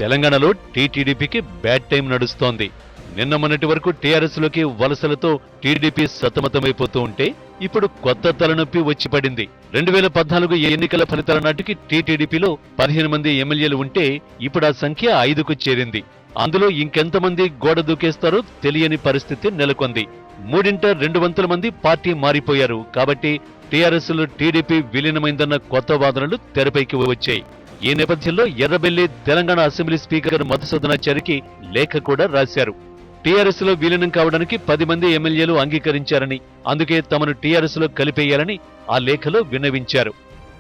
తెలంగాణలో టీటీడీపీకి bad time నడుస్తోంది. నిన్న మొన్నటి వరకు టీఆర్ఎస్లోకి వలసలతో టీడీపీ సతమతమైపోతూ ఉంటే ఇప్పుడు కొత్త తలనొప్పి వచ్చి పడింది. 2014 ఎన్నికల ఫలితాల నాటికి టీటీడీపీలో 15 మంది ఎమ్మెల్యేలు ఉంటే ఇప్పుడు ఆ సంఖ్య 5కు చేరింది. అందులో ఇంకెంతమంది గోడ దూకేస్తారో తెలియని పరిస్థితి నెలకొంది. 2/3 మంది పార్టీ మారిపోయారు. కాబట్టి టీఆర్ఎస్లో టీడీపీ విలీనమైందన్న కొత్త వాదనలు తెరపైకి వచ్చాయి. ఈ నేపథ్యంలో ఎర్రబెల్లి తెలంగాణ అసెంబ్లీ స్పీకర్ మధుసూదనాచారికి లేఖ కూడా రాశారు. టీఆర్ఎస్ లో విలీనం కావడానికి 10 మంది ఎమ్మెల్యేలు అంగీకరించారని, అందుకే తమను టీఆర్ఎస్ లో కలిపేయాలని ఆ లేఖలో విన్నవించారు.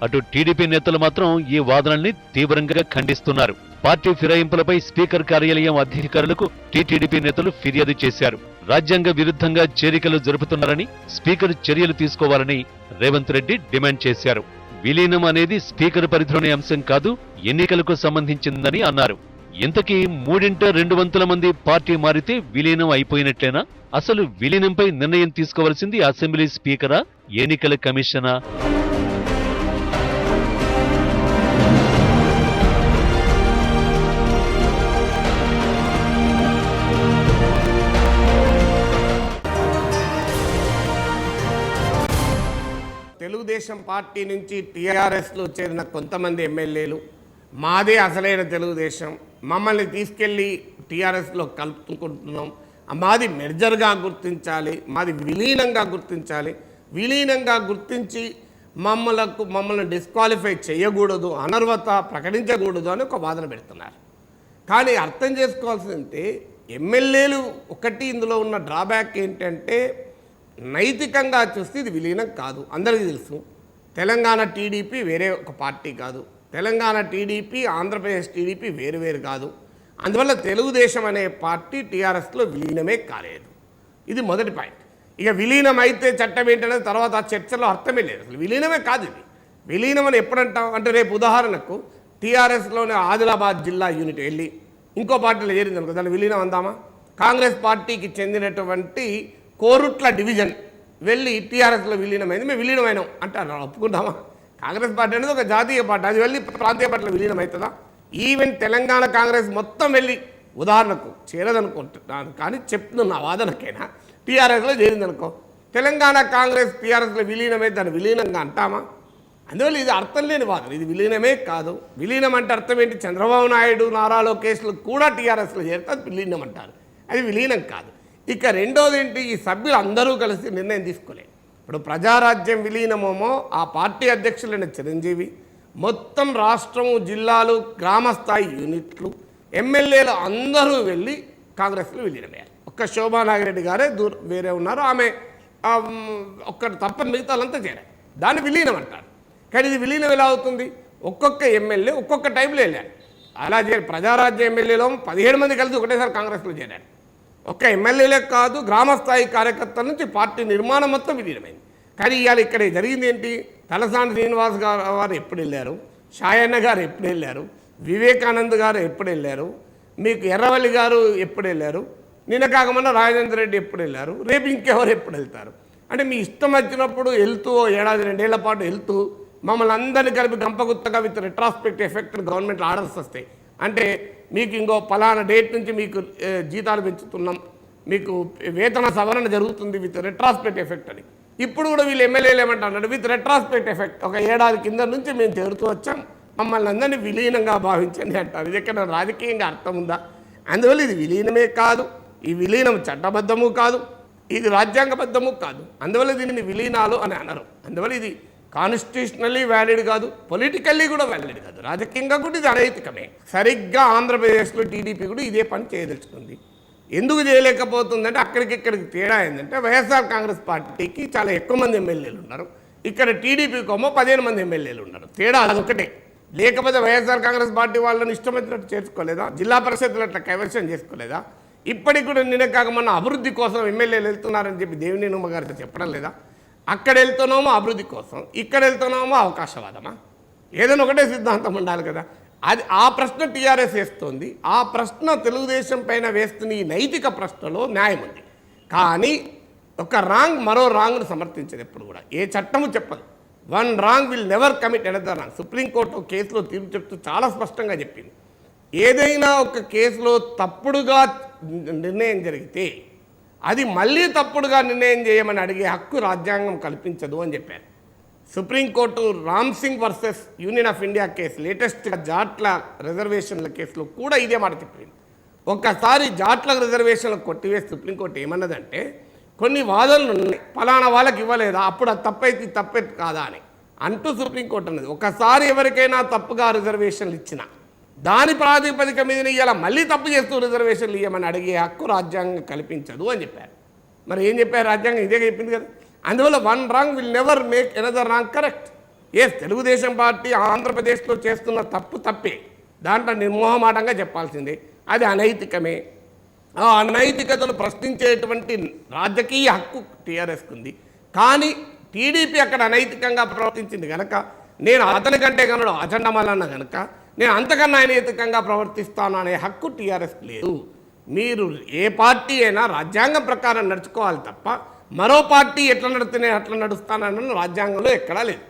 అటు టీడీపీ నేతలు మాత్రం ఈ వాదనల్ని తీవ్రంగా ఖండిస్తున్నారు. పార్టీ ఫిరాయింపులపై స్పీకర్ కార్యాలయం అధికారులకు టీటీడీపీ నేతలు ఫిర్యాదు చేశారు. రాజ్యాంగ విరుద్ధంగా చేరికలు జరుపుతున్నారని, స్పీకర్ చర్యలు తీసుకోవాలని రేవంత్ రెడ్డి డిమాండ్ చేశారు. విలీనం అనేది స్పీకర్ పరిధిలోని అంశం కాదు, ఎన్నికలకు సంబంధించిందని అన్నారు. ఇంతకీ 2/3 మంది పార్టీ మారితే విలీనం అయిపోయినట్లేనా? అసలు విలీనంపై నిర్ణయం తీసుకోవాల్సింది అసెంబ్లీ స్పీకరా, ఎన్నికల కమిషనా? తెలుగుదేశం పార్టీ నుంచి టీఆర్ఎస్లో చేరిన కొంతమంది ఎమ్మెల్యేలు మాదే అసలైన తెలుగుదేశం, మమ్మల్ని తీసుకెళ్ళి టీఆర్ఎస్లో కలుపుకుంటున్నాం, మాది మెర్జర్గా గుర్తించాలి, మాది విలీనంగా గుర్తించాలి, విలీనంగా గుర్తించి మమ్మల్ని డిస్క్వాలిఫై చేయకూడదు, అనర్హత ప్రకటించకూడదు అని ఒక వాదన పెడుతున్నారు. కానీ అర్థం చేసుకోవాల్సిందంటే ఎమ్మెల్యేలు ఒకటి ఇందులో ఉన్న డ్రాబ్యాక్ ఏంటంటే నైతికంగా చూస్తే ఇది విలీనం కాదు. అందరికీ తెలుసు తెలంగాణ టీడీపీ వేరే ఒక పార్టీ కాదు, తెలంగాణ టీడీపీ ఆంధ్రప్రదేశ్ టీడీపీ వేరు కాదు. అందువల్ల తెలుగుదేశం అనే పార్టీ టీఆర్ఎస్లో విలీనమే కాలేదు. ఇది మొదటి పాయింట్. ఇక విలీనం అయితే చట్టం ఏంటనేది తర్వాత ఆ చర్చలో అర్థమే లేదు. అసలు విలీనమే కాదు. ఇది విలీనం అని ఎప్పుడంటాం అంటే రేపు ఉదాహరణకు టీఆర్ఎస్లోనే ఆదిలాబాద్ జిల్లా యూనిట్ వెళ్ళి ఇంకో పార్టీలో చేరింది అనుకో, దాన్ని విలీనం అందామా? కాంగ్రెస్ పార్టీకి చెందినటువంటి కోరుట్ల డివిజన్ వెళ్ళి టీఆర్ఎస్లో విలీనమైంది, మేము విలీనమైనాం అంటే ఒప్పుకుంటామా? కాంగ్రెస్ పార్టీ అనేది ఒక జాతీయ పార్టీ, అది వెళ్ళి ప్రాంతీయ పార్టీలో విలీనం అవుతుందా? ఈవెన్ తెలంగాణ కాంగ్రెస్ మొత్తం వెళ్ళి ఉదాహరణకు చేరదనుకుంటున్నాను, కానీ చెప్తున్న వాదనకైనా టీఆర్ఎస్లో చేరిందనుకో, తెలంగాణ కాంగ్రెస్ టీఆర్ఎస్లో విలీనమైతే దాన్ని విలీనంగా అంటామా? అందువల్ల ఇది అర్థం లేని వాదన. ఇది విలీనమే కాదు. విలీనం అంటే అర్థం ఏంటి? చంద్రబాబు నాయుడు, నారా లోకేష్లు కూడా టీఆర్ఎస్లో చేరితే అది విలీనం అంటారు, అది విలీనం కాదు. ఇక రెండోది ఏంటి? ఈ సభ్యులు అందరూ కలిసి నిర్ణయం తీసుకోలేదు. ఇప్పుడు ప్రజారాజ్యం విలీనమేమో ఆ పార్టీ అధ్యక్షులైన చిరంజీవి, మొత్తం రాష్ట్రము, జిల్లాలు, గ్రామస్థాయి యూనిట్లు, ఎమ్మెల్యేలు అందరూ వెళ్ళి కాంగ్రెస్లో విలీనమయ్యారు. ఒక్క శోభా నాగిరెడ్డి గారే వేరే ఉన్నారు, ఆమె ఒక్కటి తప్ప మిగతా వాళ్ళంతా చేరారు. దాన్ని విలీనం అంటారు. కానీ ఇది విలీనం ఎలా అవుతుంది? ఒక్కొక్క ఎమ్మెల్యే ఒక్కొక్క టైంలో వెళ్ళారు. అలా ప్రజారాజ్య ఎమ్మెల్యేలో 17 మంది కలిసి ఒకటేసారి కాంగ్రెస్లో చేరారు. ఒక్క ఎమ్మెల్యేలే కాదు, గ్రామస్థాయి కార్యకర్తల నుంచి పార్టీ నిర్మాణం మొత్తం విలీనమైంది. కానీ ఇవాళ ఇక్కడ జరిగింది ఏంటి? తలసాని శ్రీనివాస్ గారు ఎప్పుడు వెళ్ళారు, షాయన్న గారు ఎప్పుడు వెళ్ళారు, వివేకానంద్ గారు ఎప్పుడు వెళ్ళారు, మీకు ఎర్రవల్లి గారు ఎప్పుడు వెళ్ళారు, నిన్న కాకమన్నా రాజేంద్ర రెడ్డి ఎప్పుడు వెళ్ళారు, రేపు ఇంకెవరు ఎప్పుడు వెళ్తారు? అంటే మీ ఇష్టం వచ్చినప్పుడు వెళ్తూ 1-2 ఏళ్ల పాటు వెళ్తూ మమ్మల్ని అందరినీ కలిపి గంపగుత్తగా with retrospect effect government orders వస్తాయి. అంటే మీకు ఇంకో పలానా డేట్ నుంచి మీకు జీతాలు పెంచుతున్నాం, మీకు వేతన సవరణ జరుగుతుంది విత్ రెట్రాస్పెక్ట్ ఎఫెక్ట్ అని. ఇప్పుడు కూడా వీళ్ళు ఎమ్మెల్యేలు ఏమంటున్నారు? విత్ రెట్రాస్పెక్ట్ ఎఫెక్ట్, ఒక ఏడాది కింద నుంచి మేము చేరుతూ వచ్చాం, మమ్మల్ని అందరినీ విలీనంగా భావించండి అంటారు. ఇది ఎక్కడ రాజకీయంగా అర్థం ఉందా? అందువల్ల ఇది విలీనమే కాదు, ఈ విలీనం చట్టబద్ధము కాదు, ఇది రాజ్యాంగబద్ధము కాదు. అందువల్ల దీనిని విలీనాలు అని అనరు. అందువల్ల ఇది కాన్స్టిట్యూషనల్లీ వ్యాలిడ్ కాదు, పొలిటికల్లీ కూడా వ్యాలిడ్ కాదు, రాజకీయంగా కూడా ఇది అనైతికమే. సరిగ్గా ఆంధ్రప్రదేశ్లో టీడీపీ కూడా ఇదే పని చేయదలుచుకుంది. ఎందుకు చేయలేకపోతుందంటే అక్కడికిక్కడికి తేడా ఏంటంటే వైఎస్ఆర్ కాంగ్రెస్ పార్టీకి చాలా ఎక్కువ మంది ఎమ్మెల్యేలు ఉన్నారు, ఇక్కడ టీడీపీకేమో 15 మంది ఎమ్మెల్యేలు ఉన్నారు. తేడా అదొకటే. లేకపోతే వైఎస్ఆర్ కాంగ్రెస్ పార్టీ వాళ్ళని ఇష్టం వచ్చినట్టు చేర్చుకోలేదా? జిల్లా పరిషత్తులు అట్లా కైవసం చేసుకోలేదా? ఇప్పటికి కూడా నిన్న కాకమన్నా అభివృద్ధి కోసం ఎమ్మెల్యేలు వెళ్తున్నారని చెప్పి దేవినేని ఉమ్మ గారితో చెప్పడం లేదా? అక్కడ వెళ్తున్నామో అభివృద్ధి కోసం, ఇక్కడ వెళ్తున్నామో అవకాశవాదమా? ఏదైనా ఒకటే సిద్ధాంతం ఉండాలి కదా. అది ఆ ప్రశ్న టీఆర్ఎస్ వేస్తుంది. ఆ ప్రశ్న తెలుగుదేశం పైన వేస్తున్న ఈ నైతిక ప్రశ్నలో న్యాయం ఉంది. కానీ ఒక రాంగ్ మరో రాంగ్ను సమర్థించదు ఎప్పుడు కూడా. ఏ చట్టము చెప్పదు. One wrong will never commit another wrong. Supreme court కేసులో తీర్పు చెప్తూ చాలా స్పష్టంగా చెప్పింది. ఏదైనా ఒక కేసులో తప్పుడుగా నిర్ణయం జరిగితే అది మళ్ళీ తప్పుడుగా నిర్ణయం చేయమని అడిగే హక్కు రాజ్యాంగం కల్పించదు అని చెప్పారు. Supreme court Ram Singh versus union of India case, లేటెస్ట్గా జాట్ల రిజర్వేషన్ల కేసులో కూడా ఇదే మాట చెప్పింది. ఒక్కసారి జాట్ల రిజర్వేషన్లు కొట్టివేసి సుప్రీంకోర్టు ఏమన్నదంటే, కొన్ని వాదనలు ఉన్నాయి, ఫలానా వాళ్ళకి ఇవ్వలేదా, అప్పుడు అది తప్పైతే తప్పేది కాదా అని అంటూ సుప్రీంకోర్టు అన్నది. ఒకసారి ఎవరికైనా తప్పుగా రిజర్వేషన్లు ఇచ్చినా దాని ప్రాతిపదిక మీద ఇలా మళ్ళీ తప్పు చేస్తూ రిజర్వేషన్లు ఇవ్వమని అడిగే హక్కు రాజ్యాంగం కల్పించదు అని చెప్పారు. మరి ఏం చెప్పారు రాజ్యాంగం? ఇదే చెప్పింది కదా. అందువల్ల one wrong will never make another wrong correct. Telugu Desam party ఆంధ్రప్రదేశ్లో చేస్తున్న తప్పే, దాంట్లో నిర్మోహమాటంగా చెప్పాల్సిందే, అది అనైతికమే. ఆ అనైతికతను ప్రశ్నించేటువంటి రాజకీయ హక్కు టీఆర్ఎస్కి ఉంది. కానీ టీడీపీ అక్కడ అనైతికంగా ప్రవర్తించింది కనుక, నేను అతని కంటే కనుడు అచండమాలన్న కనుక నేను అంతకన్నా అనైతికంగా ప్రవర్తిస్తాను అనే హక్కు టీఆర్ఎస్కి లేదు. మీరు ఏ పార్టీ అయినా రాజ్యాంగం ప్రకారం నడుచుకోవాలి తప్ప మరో పార్టీ ఎట్లా నడుస్తున్నాయి అట్లా నడుస్తానన్న రాజ్యాంగంలో ఎక్కడా లేదు.